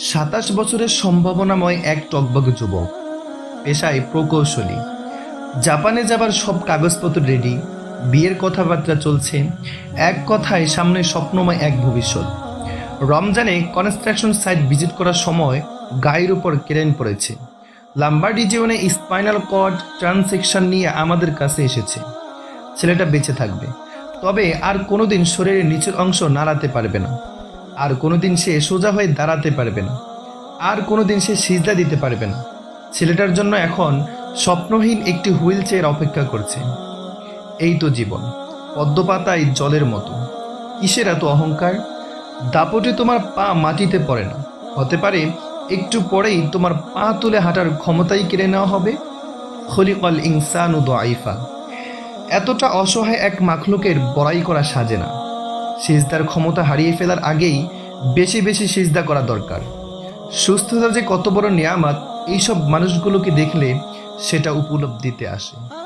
27 বছরের সম্ভাবনাময় এক টকবগ যুবক, পেশায় প্রকৌশলী। জাপানে যাবার সব কাগজপত্র রেডি, বিয়ের কথাবার্তা চলছে। এক কথায় সামনে স্বপ্নময় এক ভবিষ্যৎ। রমজানে কনস্ট্রাকশন সাইট ভিজিট করার সময় গায়ের উপর ক্রেন পড়েছে। লাম্বার্ডি জীবনে স্পাইনাল কর্ড ট্রানসেকশন নিয়ে আমাদের কাছে এসেছে। ছেলেটা বেঁচে থাকবে, তবে আর কোনোদিন শরীরের নিচের অংশ নাড়াতে পারবে না। আর কোনোদিন সে সোজা হয়ে দাঁড়াতে পারবে না। আর কোনোদিন সে সিজদা দিতে পারবে না। ছেলেটার জন্য এখন স্বপ্নহীন একটি হুইল চেয়ার অপেক্ষা করছে। এই তো জীবন, পদ্মপাতায় জলের মতো। কিসের এত অহংকার? দাপটে তোমার পা মাটিতে পড়ে না। হতে পারে একটু পরেই তোমার পা তুলে হাঁটার ক্ষমতাই কেড়ে নেওয়া হবে। খলিকল ইনসানু দাইফা। এতটা অসহায় এক মাখলুকের বড়াই করা সাজে না। সিজদার ক্ষমতা হারিয়ে ফেলার আগেই বেশি বেশি সিজদা করা দরকার। সুস্থতা যে কত বড় নিয়ামত, এইসব মানুষগুলোকে দেখলে সেটা উপলব্ধিতে আসে।